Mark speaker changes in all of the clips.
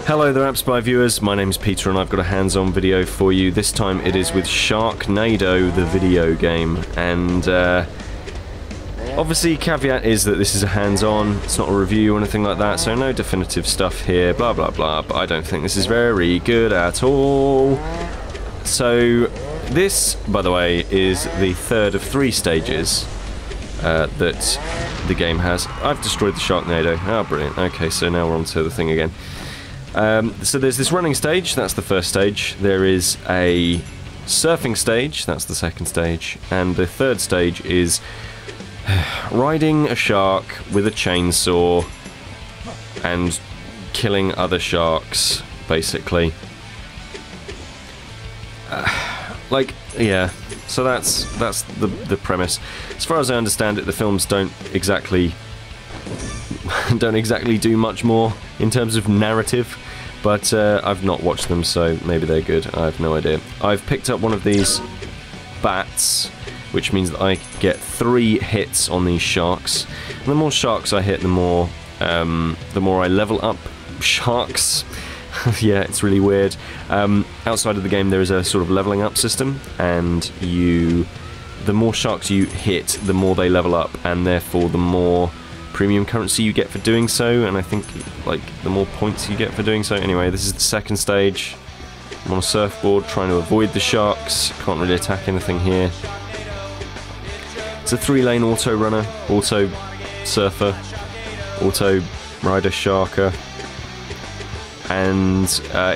Speaker 1: Hello there, AppSpy viewers. My name's Peter and I've got a hands-on video for you. This time it is with Sharknado, the video game. And obviously, caveat is that this is a hands-on, it's not a review or anything like that, so no definitive stuff here, blah blah blah, but I don't think this is very good at all. So, this, by the way, is the third of 3 stages that the game has. I've destroyed the Sharknado. Oh, brilliant. Okay, so now we're on to the thing again. So there's this running stage, that's the first stage. There is a surfing stage, that's the second stage. And the third stage is riding a shark with a chainsaw and killing other sharks, basically. Yeah, so that's the premise. As far as I understand it, the films don't exactly do much more in terms of narrative, but I've not watched them, so maybe they're good. I have no idea. I've picked up one of these bats, which means that I get 3 hits on these sharks. And the more sharks I hit, the more I level up sharks. Yeah, it's really weird. Outside of the game, there is a sort of leveling up system, and the more sharks you hit, the more they level up, and therefore the more premium currency you get for doing so, and I think like the more points you get for doing so. Anyway, this is the second stage. I'm on a surfboard trying to avoid the sharks. Can't really attack anything here. It's a 3-lane auto runner, auto surfer, auto rider sharker, and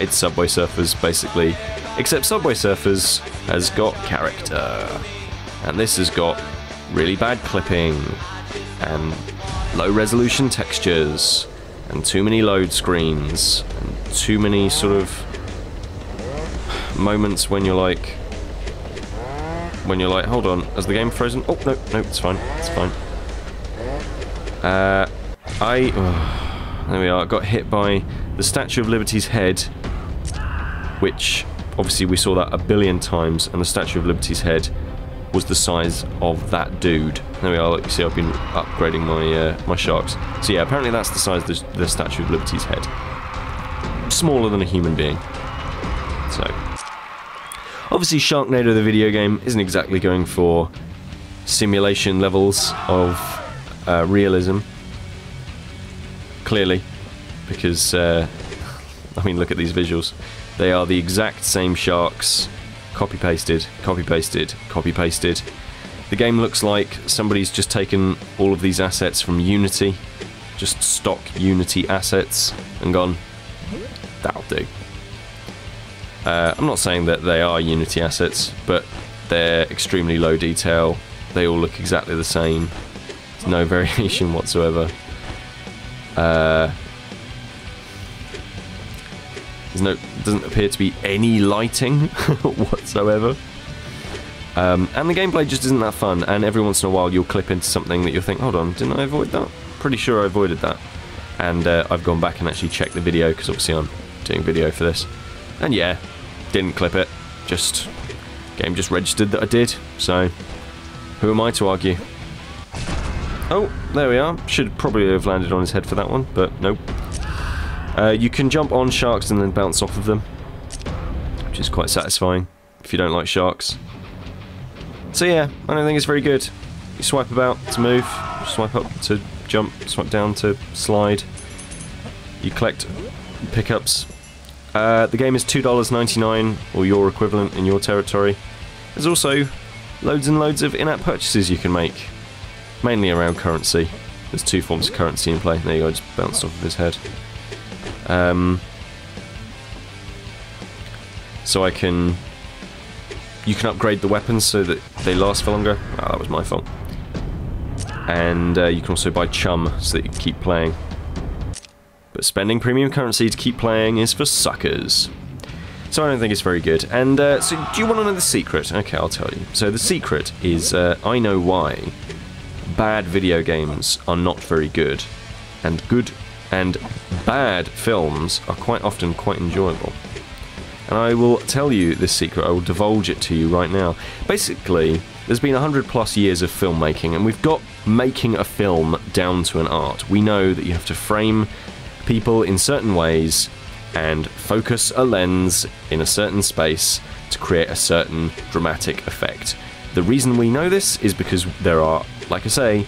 Speaker 1: it's Subway Surfers basically, except Subway Surfers has got character, and this has got really bad clipping and low resolution textures and too many load screens and too many sort of moments when you're like, hold on, has the game frozen? Oh, no, it's fine, it's fine. There we are, got hit by the Statue of Liberty's head, which obviously we saw that a billion times, and the Statue of Liberty's head was the size of that dude. There we are, like you see I've been upgrading my sharks. So yeah, apparently that's the size of the Statue of Liberty's head. Smaller than a human being. So, obviously Sharknado the video game isn't exactly going for simulation levels of realism. Clearly. Because, I mean, look at these visuals. They are the exact same sharks. Copy-pasted, copy-pasted, copy-pasted. The game looks like somebody's just taken all of these assets from Unity, just stock Unity assets, and gone, that'll do. I'm not saying that they are Unity assets, but they're extremely low detail. They all look exactly the same. There's no variation whatsoever. Doesn't appear to be any lighting whatsoever. And the gameplay just isn't that fun, and every once in a while you'll clip into something that you'll think, hold on, didn't I avoid that? Pretty sure I avoided that. And I've gone back and actually checked the video, because obviously I'm doing video for this. And yeah, didn't clip it. Game just registered that I did, so who am I to argue? Oh, there we are. Should probably have landed on his head for that one, but nope. You can jump on sharks and then bounce off of them, which is quite satisfying if you don't like sharks. So yeah, I don't think it's very good. You swipe about to move, swipe up to jump, swipe down to slide. You collect pickups. The game is $2.99, or your equivalent in your territory. There's also loads and loads of in-app purchases you can make, mainly around currency. There's 2 forms of currency in play. There you go, I just bounced off of his head. So you can upgrade the weapons so that they last for longer. Oh, that was my fault. And you can also buy chum so that you can keep playing. But spending premium currency to keep playing is for suckers. So I don't think it's very good. And so do you want to know the secret? Okay, I'll tell you. So the secret is I know why bad video games are not very good, and good and bad films are quite often quite enjoyable. And I will tell you this secret, I will divulge it to you right now. Basically, there's been 100+ years of filmmaking, and we've got making a film down to an art. We know that you have to frame people in certain ways and focus a lens in a certain space to create a certain dramatic effect. The reason we know this is because there are, like I say,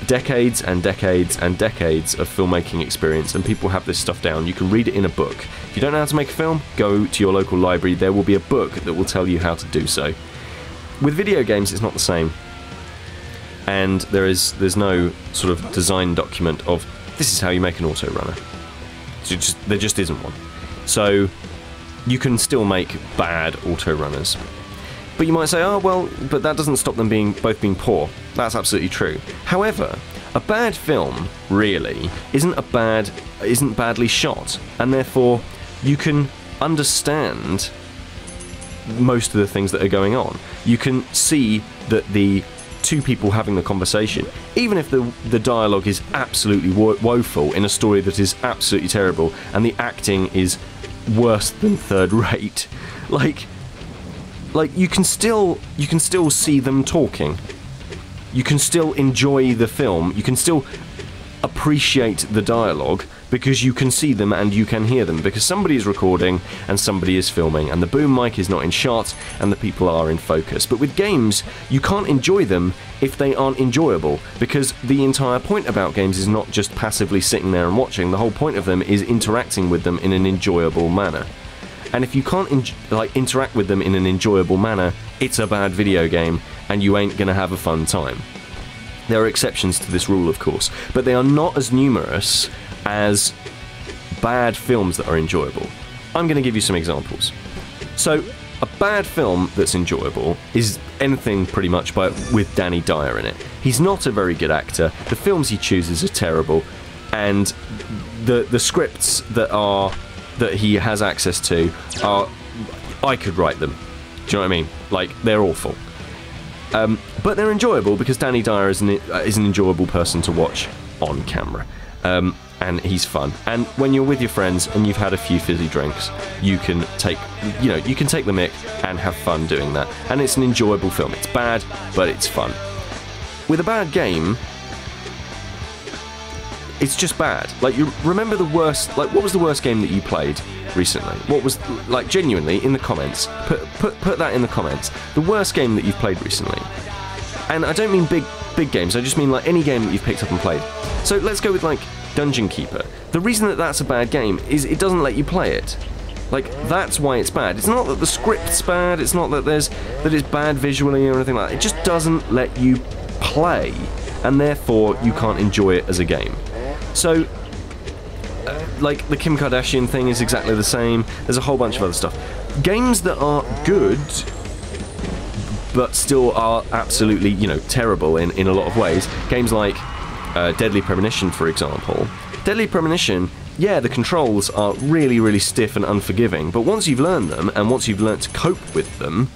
Speaker 1: decades and decades and decades of filmmaking experience, and people have this stuff down. You can read it in a book. If you don't know how to make a film, go to your local library. There will be a book that will tell you how to do so. With video games, it's not the same. And there's no sort of design document of this is how you make an auto runner. There just isn't one. So you can still make bad auto runners. But you might say, oh well, but that doesn't stop them both being poor. That's absolutely true. However, a bad film really isn't badly shot, and therefore you can understand most of the things that are going on. You can see that the two people having the conversation, even if the dialogue is absolutely woeful in a story that is absolutely terrible, and the acting is worse than third rate, like you can still see them talking. You can still enjoy the film. You can still appreciate the dialogue because you can see them and you can hear them, because somebody is recording and somebody is filming, and the boom mic is not in shot and the people are in focus. But with games, you can't enjoy them if they aren't enjoyable, because the entire point about games is not just passively sitting there and watching. The whole point of them is interacting with them in an enjoyable manner. And if you can't interact with them in an enjoyable manner, it's a bad video game and you ain't gonna have a fun time. There are exceptions to this rule, of course, but they are not as numerous as bad films that are enjoyable. I'm going to give you some examples. So, a bad film that's enjoyable is anything pretty much with Danny Dyer in it. He's not a very good actor, the films he chooses are terrible, and the scripts that he has access to are... I could write them. Do you know what I mean? Like, they're awful. But they're enjoyable because Danny Dyer is an enjoyable person to watch on camera. And he's fun. And when you're with your friends and you've had a few fizzy drinks, you can take the mick and have fun doing that. And it's an enjoyable film. It's bad, but it's fun. With a bad game, it's just bad. Like, you remember the worst, like, what was the worst game that you played recently? What was, like, genuinely, in the comments, put that in the comments. The worst game that you've played recently. And I don't mean big games, I just mean, like, any game that you've picked up and played. So let's go with, like, Dungeon Keeper. The reason that that's a bad game is it doesn't let you play it. Like, that's why it's bad. It's not that the script's bad, it's not that it's bad visually or anything like that. It just doesn't let you play, and therefore you can't enjoy it as a game. So, like, the Kim Kardashian thing is exactly the same. There's a whole bunch of other stuff. Games that are good, but still are absolutely, terrible in a lot of ways. Games like Deadly Premonition, for example. Deadly Premonition, yeah, the controls are really, really stiff and unforgiving, but once you've learned them, and once you've learnt to cope with them,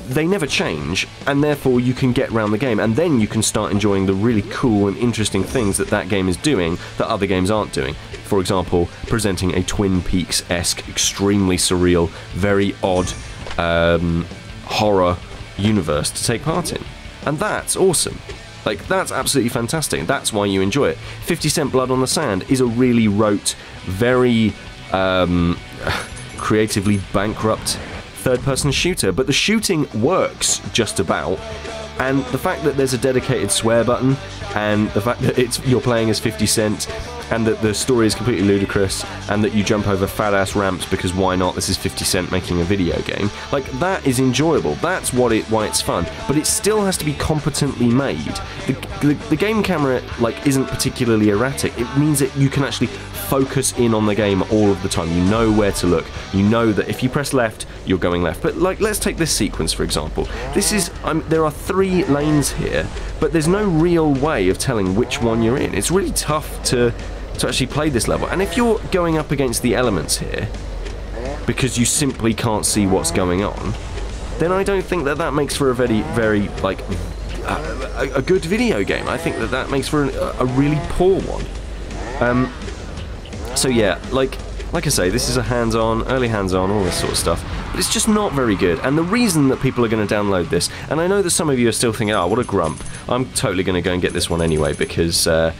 Speaker 1: they never change, and therefore you can get around the game, and then you can start enjoying the really cool and interesting things that game is doing that other games aren't doing. For example, presenting a Twin Peaks-esque, extremely surreal, very odd horror universe to take part in. And that's awesome. Like, that's absolutely fantastic. That's why you enjoy it. 50 Cent Blood on the Sand is a really rote, very creatively bankrupt third-person shooter, but the shooting works just about, and the fact that there's a dedicated swear button, and the fact that you're playing as 50 Cent, and that the story is completely ludicrous, and that you jump over fat-ass ramps because why not? This is 50 Cent making a video game. Like, that is enjoyable. That's why it's fun. But it still has to be competently made. The game camera, like, isn't particularly erratic. It means that you can actually focus in on the game all of the time. You know where to look. You know that if you press left, you're going left. But, like, let's take this sequence, for example. There are 3 lanes here, but there's no real way of telling which one you're in. It's really tough to actually play this level. And if you're going up against the elements here, because you simply can't see what's going on, then I don't think that makes for a very, very, like, a good video game. I think that makes for a really poor one. So yeah, like I say, this is a early hands-on, all this sort of stuff. but it's just not very good. And the reason that people are going to download this, and I know that some of you are still thinking, oh, what a grump, I'm totally going to go and get this one anyway, because, I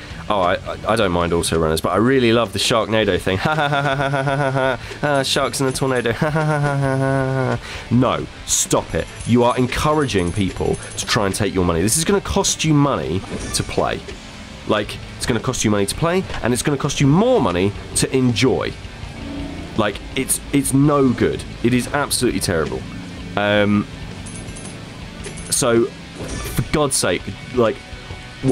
Speaker 1: don't mind auto-runners, but I really love the Sharknado thing. Ha ha ha ha ha ha ha, sharks in a tornado, ha ha ha ha ha ha. No, stop it. You are encouraging people to try and take your money. This is going to cost you money to play. Like, it's going to cost you money to play, and it's going to cost you more money to enjoy. Like, it's no good. It is absolutely terrible. So, for God's sake, like,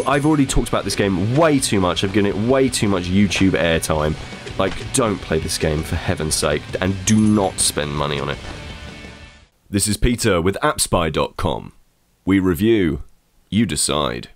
Speaker 1: I've already talked about this game way too much. I've given it way too much YouTube airtime. Like, don't play this game, for heaven's sake, and do not spend money on it. This is Peter with AppSpy.com. We review, you decide.